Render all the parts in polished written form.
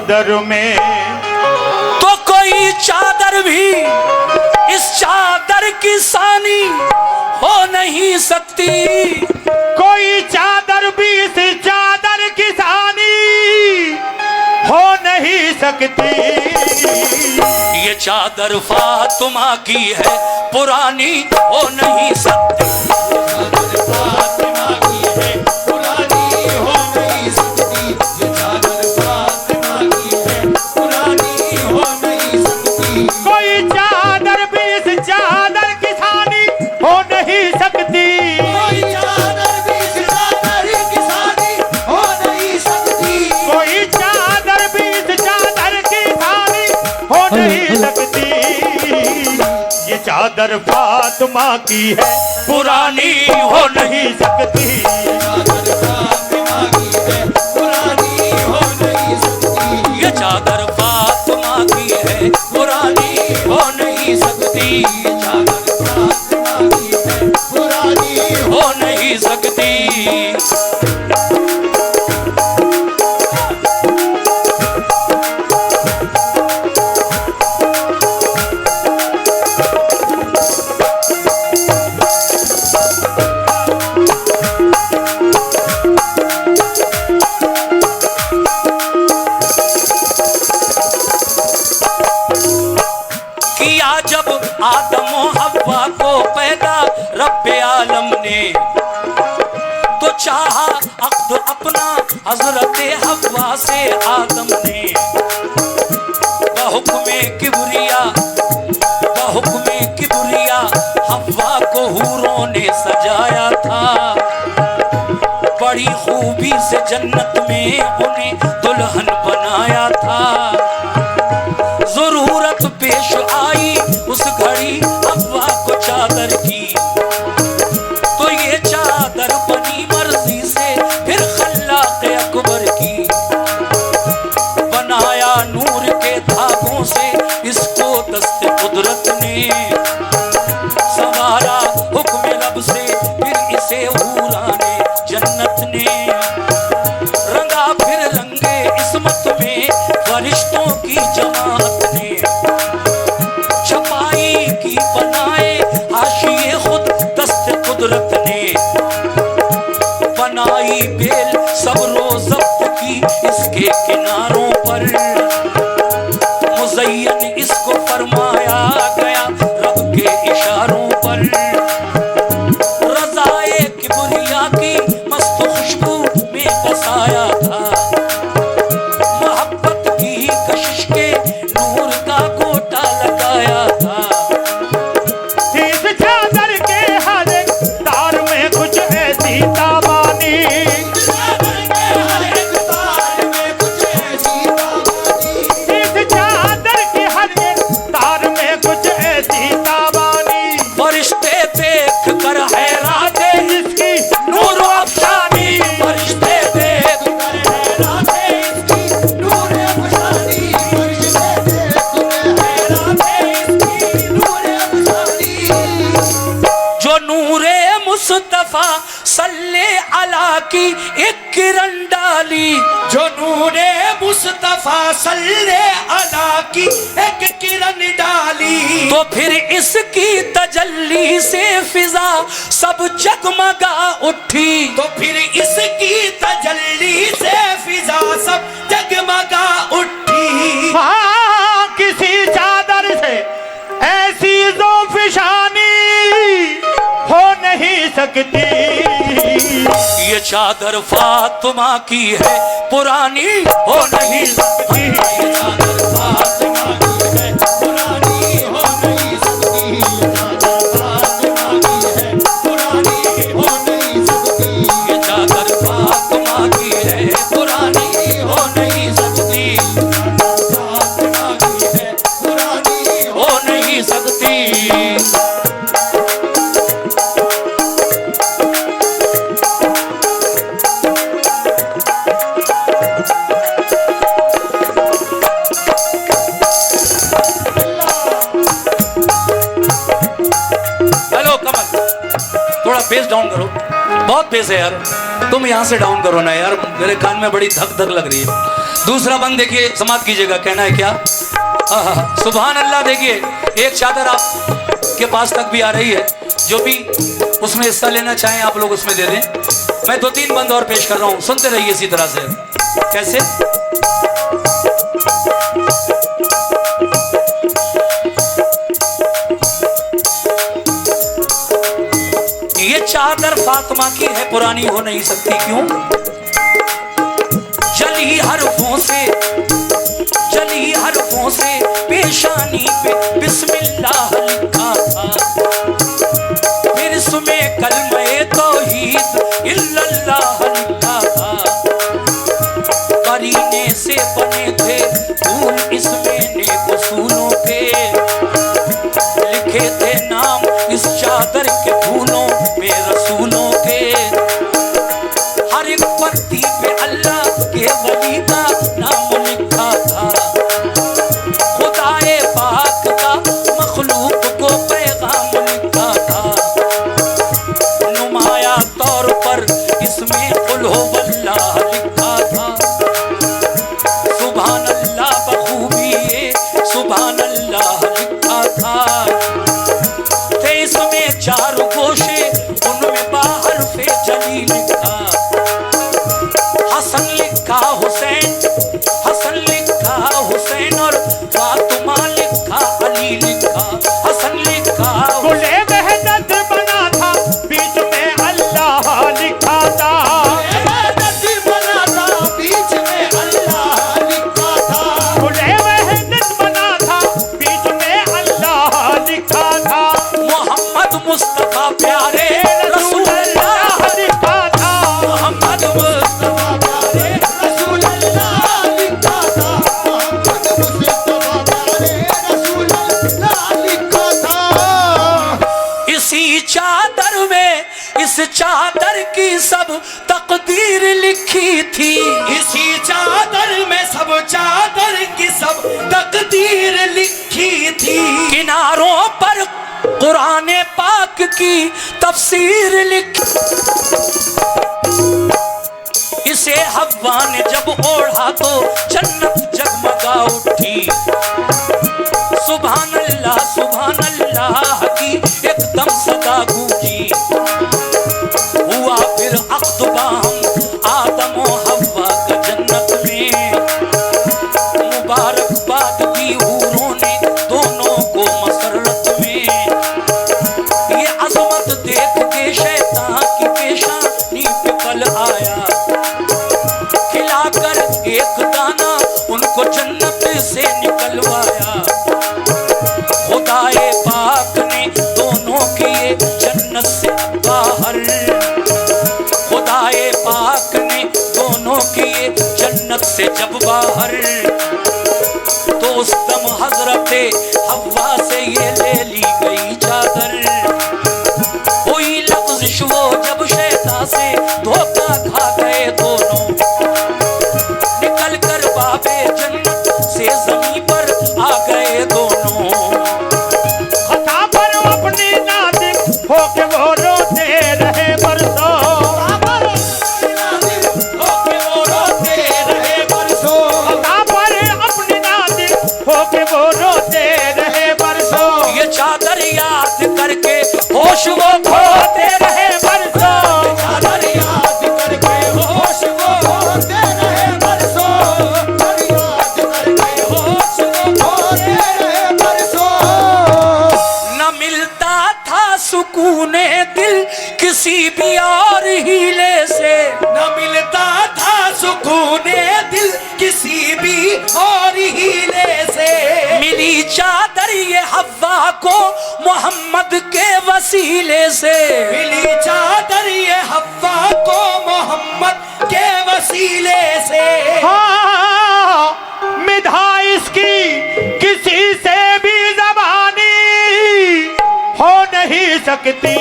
चादर में, तो कोई चादर भी इस चादर की सानी हो नहीं सकती। कोई चादर भी इस चादर की सानी हो नहीं सकती। ये चादर फातिमा की है, पुरानी हो नहीं सकती। फातिमा की है, पुरानी हो नहीं सकती। ये चादर फातिमा की है, पुरानी हो नहीं सकती। कोई चादर भी इस चादर की सानी हो नहीं सकती। कोई चादर भी इस चादर की सानी हो नहीं सकती। कोई चादर भी इस चादर की सानी हो नहीं सकती। ये चादर फातिमा की है, पुरानी हो नहीं सकती। चादर फातिमा की है, पुरानी हो नहीं सकती। ये चादर फातिमा की है, पुरानी हो नहीं सकती। ये चादर फातिमा की है, पुरानी हो नहीं सकती। किया जब आदम और हव्वा को पैदा रब्बे आलम ने, तो चाहा अक्द अपना हजरत हव्वा से आदम ने। बहुक्मे किबरिया, बहुक्मे किबरिया हव्वा को हूरों ने सजाया था। बड़ी खूबी से जन्नत में उन्हें दुल्हन बनाया था। जरूरत पेश आई उस घड़ी हव्वा को चादर की, तो ये चादर बनी मर्जी से फिर खल्लाक अकबर की। बनाया नूर के धागों से इसको दस्ते कुदरत ने। संवारा हुक्म लब से फिर इसे हूरा ने जन्नत ने। रंगा फिर रंगे इस्मत में फरिश्तों की जमात ने। छपाई की बनाए हाशिए खुद दस्त कुदरत ने। बनाई बेल सबरो जब्त की इसके किनारों पर। मुज़य्यन इसको फरमाया गया रब के इशारों पर। रज़ाए किबरिया की मस्त खुशबू में बसाया था। मोहब्बत की कशिश के नूर का गोटा लगाया था। इस चादर के हर एक तार में कुछ ऐसी ताबानी, चादर के हर एक तार में कुछ ऐसी ताबानी। इस चादर के हर एक तार में कुछ ऐसी ताबानी। फरिश्ते देख कर हैरान थे इसकी नूर अफसानी। फरिश्ते देख कर हैरान थे इसकी नूर अफसानी। फरिश्ते देख कर हैरान थे इसकी नूर अफसानी। जो नूरे मुस्तफा सल्ले अला की एक किरण डाली। जो नूरे मुस्तफा सल्ले अला की एक किरण डाली। तो फिर इसकी तजल्ली से फिजा सब जगमगा उठी। तो फिर इसकी तजल्ली से फिजा सब जगमगा उठी। हाँ, किसी चादर से ऐसी ज़ोफ़िशानी हो नहीं सकती। ये चादर फातिमा की है, पुरानी हो नहीं सकती। ये चादर फातिमा की है, पुरानी हो नहीं सकती। ये चादर फातिमा की है, पुरानी हो नहीं सकती। ये चादर फातिमा की है, पुरानी हो नहीं सकती। फातिमा की है, पुरानी हो नहीं सकती। थोड़ा बेस डाउन करो, बहुत बेस है यार। तुम यहाँ से डाउन करो ना यार, मेरे कान में बड़ी धक धक लग रही है। दूसरा बंद देखिए, समाप्त कीजिएगा, कहना है क्या? सुभान अल्लाह। देखिए एक चादर आप के पास तक भी आ रही है, जो भी उसमें हिस्सा लेना चाहें आप लोग उसमें दे दें। मैं 2-3 बंद और पेश कर रहा हूं, सुनते रहिए इसी तरह से। कैसे? ये चादर फातिमा की है, पुरानी हो नहीं सकती। क्यों? जली हरफों से, जली हरफों से पेशानी पे बिस्मिल्लाह लिखा था, फिर इसमें कलमे तौहीद इल्लल्लाह लिखा था, करीने से बने थे फूल इसमें नेक उसूलों के, लिखे थे नाम इस चादर के फूलों में रसूलों के, हर एक पत्ती पे अल्लाह के वली का नाम लिखा था, खुदाए पाक का मखलूक को पैगाम लिखा था, नुमाया तौर पर इसमें कुल हो वल्लाह लिखा था, सुभान अल्लाह बखूबी ये सुभान अल्लाह लिखा था, थे इसमें 4 गोशे उनमें बाहर फे जली लिखा, हसन लिखा हुसैन, हसन लिखा हुसैन और फातिमा लिखा अली लिखा, हसन लिखा गुले मेहनत बना था, बीच में अल्लाह लिखा था, मेहनत बना था, बीच में अल्लाह लिखा था, गुले मेहनत बना था, बीच में अल्लाह लिखा था, मोहम्मद मुस्तफा प्यारे रसूल अल्लाह लिखा था, मोहम्मद मुस्तफा प्यारे रसूल अल्लाह लिखा था, मोहम्मद मुस्तफा प्यारे रसूल अल्लाह लिखा था। इसी चादर में, इस चादर की सब तकदीर लिखी थी, इसी चादर में सब चादर की सब तकदीर लिखी थी, किनारों पर कुरान पाक की तफसीर लिखी, इसे हव्वा ने जब ओढ़ा तो जन्नत जगमगा उठी, सुभान अल्लाह की एकदम सदा गूंजी, हुआ फिर अक़्द बाहम आदम और हव्वा का जन्नत में, मुबारकबाद दी हूरों ने दोनों को मसरत में, ये अज़मत देख के शैतान की पेशानी पे कल आया, खिलाकर एक दाना उनको जन्नत से निकलवाया, खुदाए पाक ने दोनों किए जन्नत से बाहर, खुदाए पाक ने दोनों किए जन्नत से जब बाहर, तो उस दम हजरते हव्वा से ये ले ली गई चादर, हुई लफ्ज़िश वो जब शैतान से धोखा खा गए दोनों, निकल कर बाबे जन्नत से ज़मीन पर आ गए दोनों, खता पर अपनी नादिम होके वो रोते रहे बरसों, होके वो रोते रहे बरसों, खता पर अपनी नादिम होके वो रोते रहे बरसों, ये चादर याद करके होश वो खोते रहे बरसों, चादर याद करके होश वो खोते रहे बरसों, याद करके होश वो खोते रहे बरसों। न मिलता था सुकूने दिल किसी भी और हीले से, न मिलता था सुकूने दिल किसी भी और हीले से, मिली चादर ये हव्वा को मोहम्मद के वसीले से, मिली चादर ये हव्वा को मोहम्मद के वसीले से, हाँ मिधा इसकी किसी से भी ज़बानी हो नहीं सकती,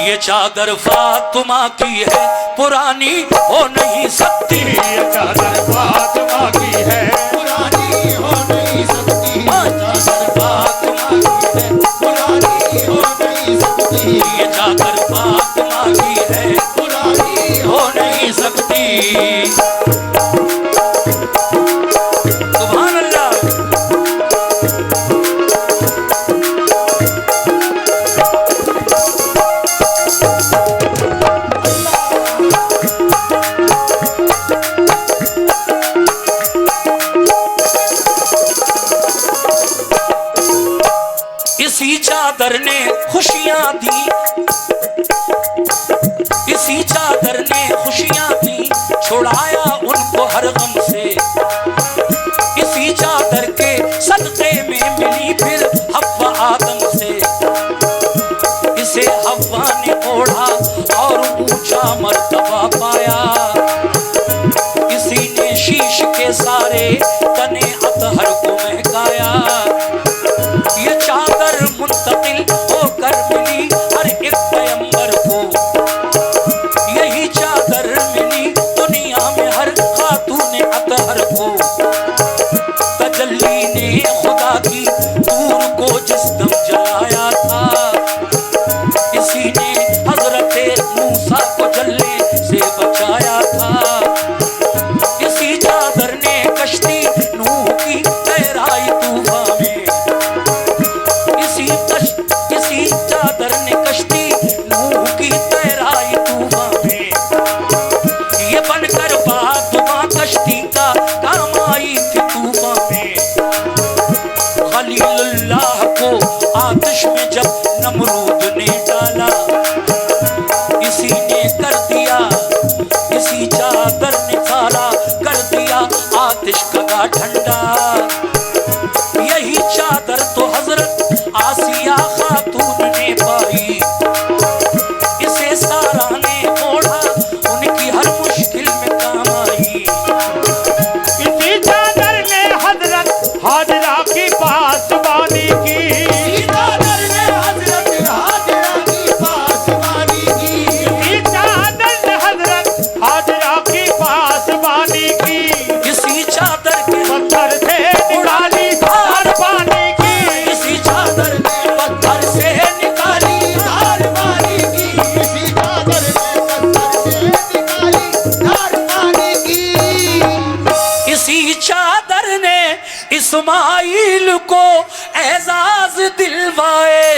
ये चादर फातिमा की है पुरानी हो नहीं सकती, ये चादर फातिमा की है, पुरानी हो नहीं सकती, चादर फातिमा की है, पुरानी हो नहीं सकती, ये चादर फातिमा की है पुरानी हो नहीं सकती। चादर ने खुशियां दी, इसी चादर ने खुशियां दी, छुड़ाया उनको हर गम से। इसी चादर के सदक़े में मिली फिर हव्वा आदम से। इसे हव्वा ने ओढ़ा और ऊंचा मर्तबा पाया। इसी ने शीश के सारे तने अतहर को महकाया। ये चादर मुंतकिल होकर मिली हर एक पैगंबर को। यही चादर मिली दुनिया में हर खातून अतहर को। तजल्ली ने खुदा की नूर को जिस दम जलाया था, इसी ने हजरत मूसा को जलने से बचाया था। इसी चादर ने कश्ती नूह की तैराई तूफान में। इसी चादर ने कश्ती नूह की तैराई तूफान में। ये बनकर बादुआ कश्ती का काम आई थी तूफान में। खलीलुल्लाह को आतिश में जब नमरूद ने डाला, इसी ने कर दिया, इसी चादर ने सारा कर दिया आतिश का ठंडा। यही चादर तो हजरत आसिया खातून ने पाई। इसे सारा ने ओढ़ा, उनकी हर मुश्किल में काम आई। इसी चादर ने हजरत हाजरा की पासबानी की। इसी चादर ने हजरत हाजरा की पासबानी की। इसी चादर ने हजरत हाजरा की पासबानी की। इसी चादर के पत्थर से निकाली धार पानी की। इसी चादर ने पत्थर से निकाली धार पानी की। इसी चादर ने पत्थर से निकाली धार पानी की। इसी चादर ने इस्माइल को एजाज दिलवाए।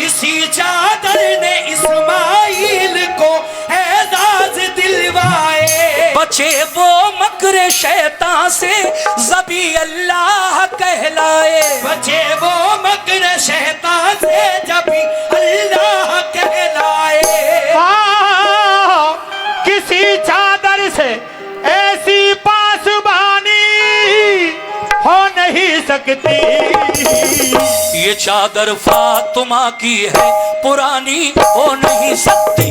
इसी चादर ने इस्माइल को एजाज दिलवाए। बचे वो मकर शैतान से, ज़बी अल्लाह कहलाए। बचे वो मकर शैतान से, जब भी अल्लाह कहलाए। किसी चादर से ऐसी पासबानी हो नहीं सकती। ये चादर फातिमा की है, पुरानी हो नहीं सकती।